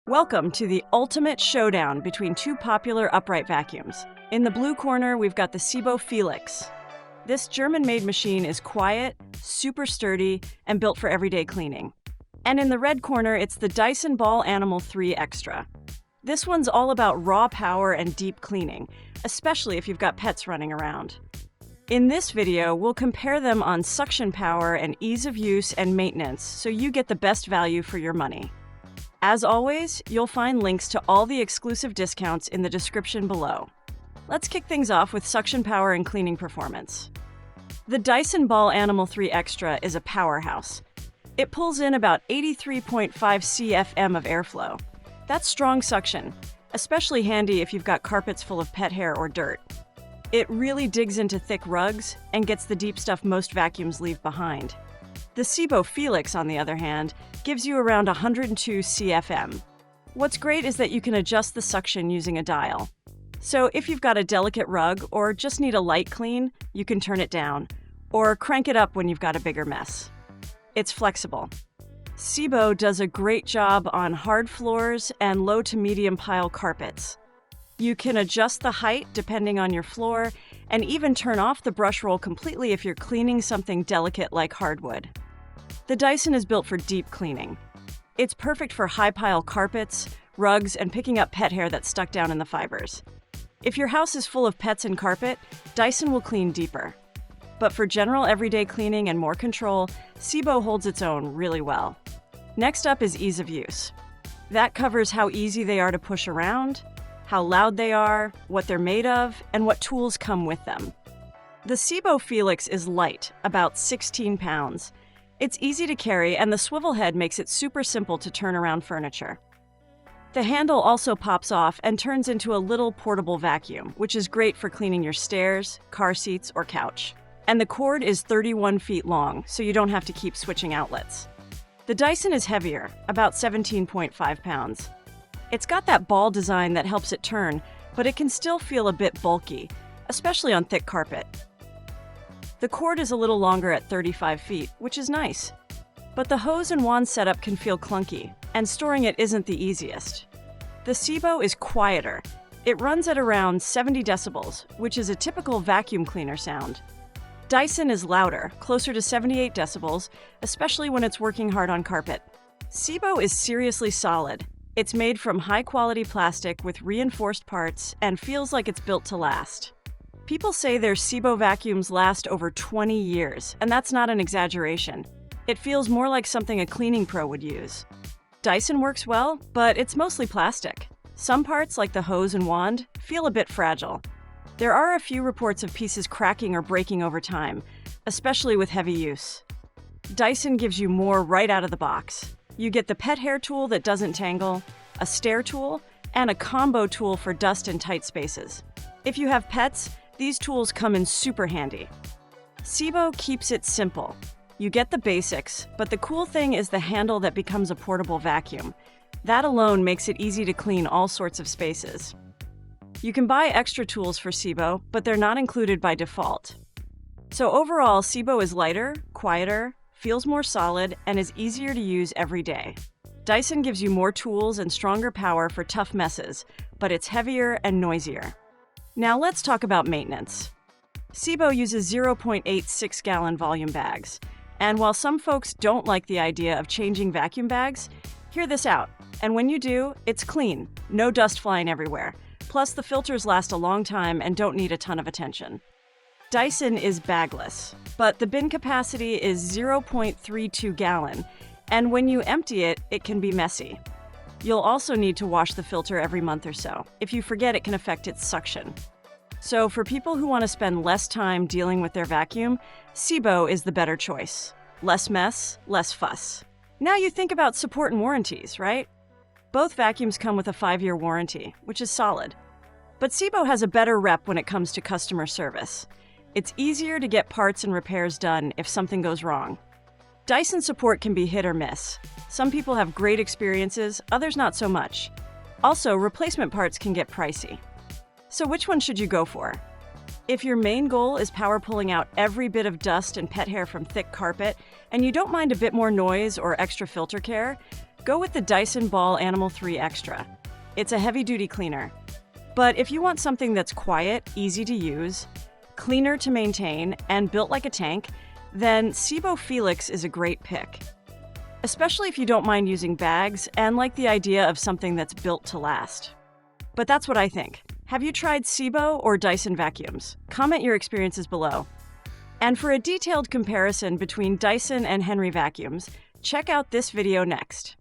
Welcome to the ultimate showdown between two popular upright vacuums. In the blue corner, we've got the Sebo Felix. This German-made machine is quiet, super sturdy, and built for everyday cleaning. And in the red corner, it's the Dyson Ball Animal 3 Extra. This one's all about raw power and deep cleaning, especially if you've got pets running around. In this video, we'll compare them on suction power and ease of use and maintenance so you get the best value for your money. As always, you'll find links to all the exclusive discounts in the description below. Let's kick things off with suction power and cleaning performance. The Dyson Ball Animal 3 Extra is a powerhouse. It pulls in about 83.5 CFM of airflow. That's strong suction, especially handy if you've got carpets full of pet hair or dirt. It really digs into thick rugs and gets the deep stuff most vacuums leave behind. The Sebo Felix, on the other hand, gives you around 102 CFM. What's great is that you can adjust the suction using a dial. So if you've got a delicate rug or just need a light clean, you can turn it down, or crank it up when you've got a bigger mess. It's flexible. Sebo does a great job on hard floors and low to medium pile carpets. You can adjust the height depending on your floor, and even turn off the brush roll completely if you're cleaning something delicate like hardwood. The Dyson is built for deep cleaning. It's perfect for high pile carpets, rugs, and picking up pet hair that's stuck down in the fibers. If your house is full of pets and carpet, Dyson will clean deeper. But for general everyday cleaning and more control, Sebo holds its own really well. Next up is ease of use. That covers how easy they are to push around, how loud they are, what they're made of, and what tools come with them. The Sebo Felix is light, about 16 pounds. It's easy to carry, and the swivel head makes it super simple to turn around furniture. The handle also pops off and turns into a little portable vacuum, which is great for cleaning your stairs, car seats, or couch. And the cord is 31 feet long, so you don't have to keep switching outlets. The Dyson is heavier, about 17.5 pounds. It's got that ball design that helps it turn, but it can still feel a bit bulky, especially on thick carpet. The cord is a little longer at 35 feet, which is nice. But the hose and wand setup can feel clunky, and storing it isn't the easiest. The Sebo is quieter. It runs at around 70 decibels, which is a typical vacuum cleaner sound. Dyson is louder, closer to 78 decibels, especially when it's working hard on carpet. Sebo is seriously solid. It's made from high-quality plastic with reinforced parts and feels like it's built to last. People say their Sebo vacuums last over 20 years, and that's not an exaggeration. It feels more like something a cleaning pro would use. Dyson works well, but it's mostly plastic. Some parts, like the hose and wand, feel a bit fragile. There are a few reports of pieces cracking or breaking over time, especially with heavy use. Dyson gives you more right out of the box. You get the pet hair tool that doesn't tangle, a stair tool, and a combo tool for dust and tight spaces. If you have pets, these tools come in super handy. Sebo keeps it simple. You get the basics, but the cool thing is the handle that becomes a portable vacuum. That alone makes it easy to clean all sorts of spaces. You can buy extra tools for Sebo, but they're not included by default. So overall, Sebo is lighter, quieter, feels more solid, and is easier to use every day. Dyson gives you more tools and stronger power for tough messes, but it's heavier and noisier. Now let's talk about maintenance. Sebo uses 0.86-gallon volume bags. And while some folks don't like the idea of changing vacuum bags, hear this out. And when you do, it's clean, no dust flying everywhere. Plus, the filters last a long time and don't need a ton of attention. Dyson is bagless, but the bin capacity is 0.32 gallon, and when you empty it, it can be messy. You'll also need to wash the filter every month or so. If you forget, it can affect its suction. So for people who want to spend less time dealing with their vacuum, Sebo is the better choice. Less mess, less fuss. Now you think about support and warranties, right? Both vacuums come with a 5-year warranty, which is solid. But Sebo has a better rep when it comes to customer service. It's easier to get parts and repairs done if something goes wrong. Dyson support can be hit or miss. Some people have great experiences, others not so much. Also, replacement parts can get pricey. So which one should you go for? If your main goal is power pulling out every bit of dust and pet hair from thick carpet, and you don't mind a bit more noise or extra filter care, Go with the Dyson Ball Animal 3 Extra. It's a heavy-duty cleaner. But if you want something that's quiet, easy to use, cleaner to maintain, and built like a tank, then Sebo Felix is a great pick. Especially if you don't mind using bags and like the idea of something that's built to last. But that's what I think. Have you tried Sebo or Dyson vacuums? Comment your experiences below. And for a detailed comparison between Dyson and Henry vacuums, check out this video next.